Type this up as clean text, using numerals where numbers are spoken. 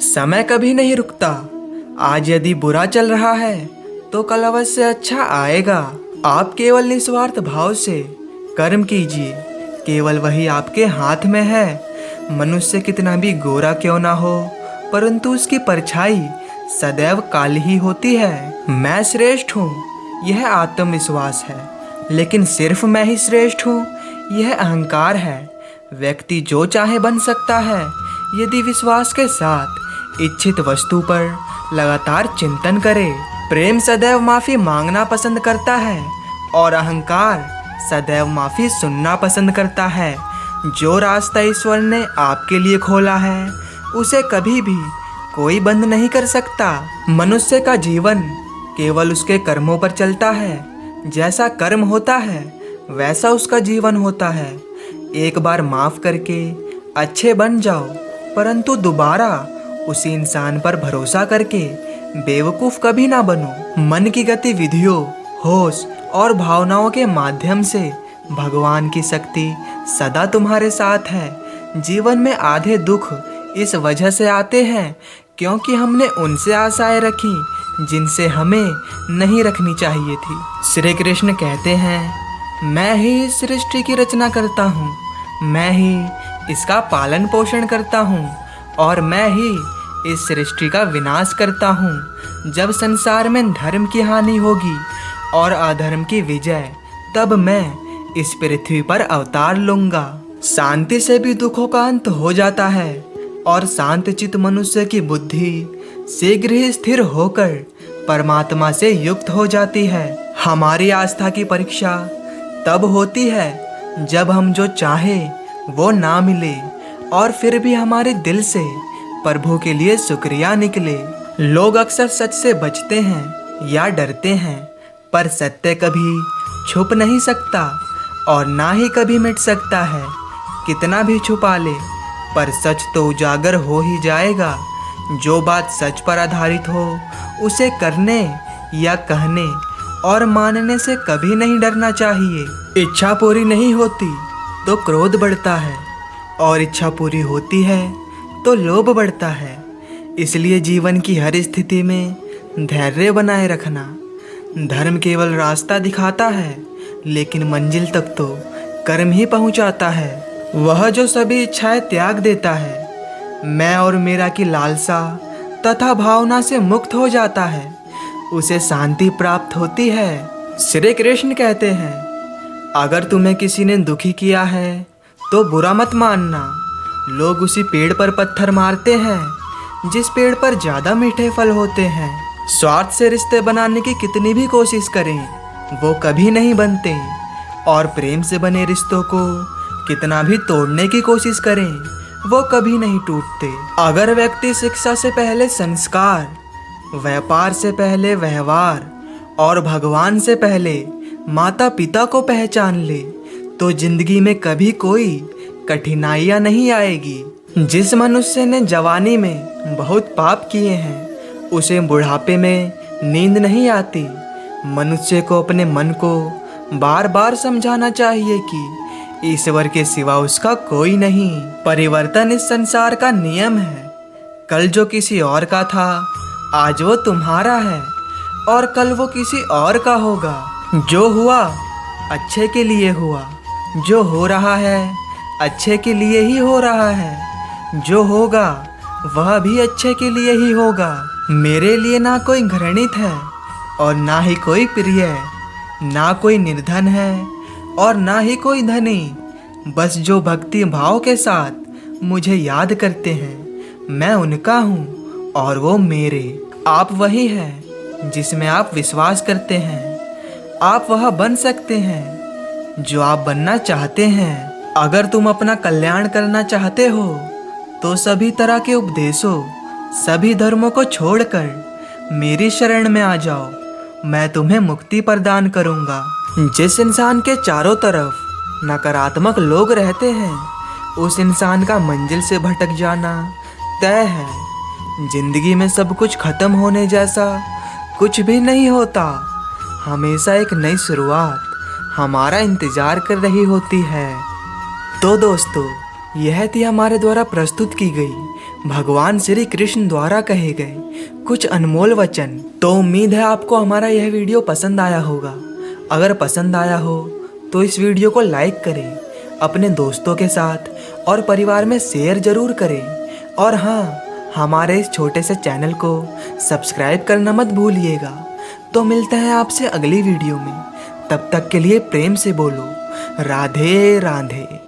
समय कभी नहीं रुकता। आज यदि बुरा चल रहा है तो कल अवश्य अच्छा आएगा। आप केवल निस्वार्थ भाव से कर्म कीजिए, केवल वही आपके हाथ में है। मनुष्य कितना भी गोरा क्यों ना हो, परंतु उसकी परछाई सदैव काली ही होती है। मैं श्रेष्ठ हूँ, यह आत्मविश्वास है, लेकिन सिर्फ मैं ही श्रेष्ठ हूँ, यह अहंकार है। व्यक्ति जो चाहे बन सकता है यदि विश्वास के साथ इच्छित वस्तु पर लगातार चिंतन करे। प्रेम सदैव माफी मांगना पसंद करता है और अहंकार सदैव माफी सुनना पसंद करता है। जो रास्ता ईश्वर ने आपके लिए खोला है उसे कभी भी कोई बंद नहीं कर सकता। मनुष्य का जीवन केवल उसके कर्मों पर चलता है। जैसा कर्म होता है वैसा उसका जीवन होता है। एक बार माफ करके अच्छे बन जाओ, परंतु दोबारा उसी इंसान पर भरोसा करके बेवकूफ कभी ना बनो। मन की गतिविधियों, होश और भावनाओं के माध्यम से भगवान की शक्ति सदा तुम्हारे साथ है। जीवन में आधे दुख इस वजह से आते हैं क्योंकि हमने उनसे आशाएं रखी जिनसे हमें नहीं रखनी चाहिए थी। श्री कृष्ण कहते हैं, मैं ही इस सृष्टि की रचना करता हूँ, मैं ही इसका पालन पोषण करता हूँ और मैं ही इस सृष्टि का विनाश करता हूँ। जब संसार में धर्म की हानि होगी और अधर्म की विजय, तब मैं इस पृथ्वी पर अवतार लूंगा। शांति से भी दुखों का अंत हो जाता है और शांतचित्त मनुष्य की बुद्धि शीघ्र ही स्थिर होकर परमात्मा से युक्त हो जाती है। हमारी आस्था की परीक्षा तब होती है जब हम जो चाहे वो ना मिले और फिर भी हमारे दिल से प्रभु के लिए शुक्रिया निकले। लोग अक्सर सच से बचते हैं या डरते हैं, पर सत्य कभी छुप नहीं सकता और ना ही कभी मिट सकता है। कितना भी छुपा ले पर सच तो उजागर हो ही जाएगा। जो बात सच पर आधारित हो उसे करने या कहने और मानने से कभी नहीं डरना चाहिए। इच्छा पूरी नहीं होती तो क्रोध बढ़ता है और इच्छा पूरी होती है तो लोभ बढ़ता है। इसलिए जीवन की हर स्थिति में धैर्य बनाए रखना। धर्म केवल रास्ता दिखाता है, लेकिन मंजिल तक तो कर्म ही पहुंचाता है। वह जो सभी इच्छाएं त्याग देता है, मैं और मेरा की लालसा तथा भावना से मुक्त हो जाता है, उसे शांति प्राप्त होती है। श्री कृष्ण कहते हैं, अगर तुम्हें किसी ने दुखी किया है तो बुरा मत मानना। लोग उसी पेड़ पर पत्थर मारते हैं जिस पेड़ पर ज्यादा मीठे फल होते हैं। स्वार्थ से रिश्ते बनाने की कितनी भी कोशिश करें वो कभी नहीं बनते, और प्रेम से बने रिश्तों को कितना भी तोड़ने की कोशिश करें वो कभी नहीं टूटते। अगर व्यक्ति शिक्षा से पहले संस्कार, व्यापार से पहले व्यवहार और भगवान से पहले माता पिता को पहचान ले तो जिंदगी में कभी कोई कठिनाइयाँ नहीं आएगी। जिस मनुष्य ने जवानी में बहुत पाप किए हैं उसे बुढ़ापे में नींद नहीं आती। मनुष्य को अपने मन को बार बार समझाना चाहिए कि ईश्वर के सिवा उसका कोई नहीं। परिवर्तन इस संसार का नियम है। कल जो किसी और का था आज वो तुम्हारा है और कल वो किसी और का होगा। जो हुआ अच्छे के लिए हुआ, जो हो रहा है अच्छे के लिए ही हो रहा है, जो होगा वह भी अच्छे के लिए ही होगा। मेरे लिए ना कोई घृणित है और ना ही कोई प्रिय, ना कोई निर्धन है और ना ही कोई धनी। बस जो भक्ति भाव के साथ मुझे याद करते हैं मैं उनका हूँ और वो मेरे। आप वही हैं जिसमें आप विश्वास करते हैं। आप वह बन सकते हैं जो आप बनना चाहते हैं। अगर तुम अपना कल्याण करना चाहते हो तो सभी तरह के उपदेशों, सभी धर्मों को छोड़कर मेरी शरण में आ जाओ। मैं तुम्हें मुक्ति प्रदान करूंगा। जिस इंसान के चारों तरफ नकारात्मक लोग रहते हैं उस इंसान का मंजिल से भटक जाना तय है। जिंदगी में सब कुछ खत्म होने जैसा कुछ भी नहीं होता। हमेशा एक नई शुरुआत हमारा इंतजार कर रही होती है। तो दोस्तों, यह थी हमारे द्वारा प्रस्तुत की गई भगवान श्री कृष्ण द्वारा कहे गए कुछ अनमोल वचन। तो उम्मीद है आपको हमारा यह वीडियो पसंद आया होगा। अगर पसंद आया हो तो इस वीडियो को लाइक करें, अपने दोस्तों के साथ और परिवार में शेयर जरूर करें। और हाँ, हमारे इस छोटे से चैनल को सब्सक्राइब करना मत भूलिएगा। तो मिलते हैं आपसे अगली वीडियो में। तब तक के लिए प्रेम से बोलो राधे राधे।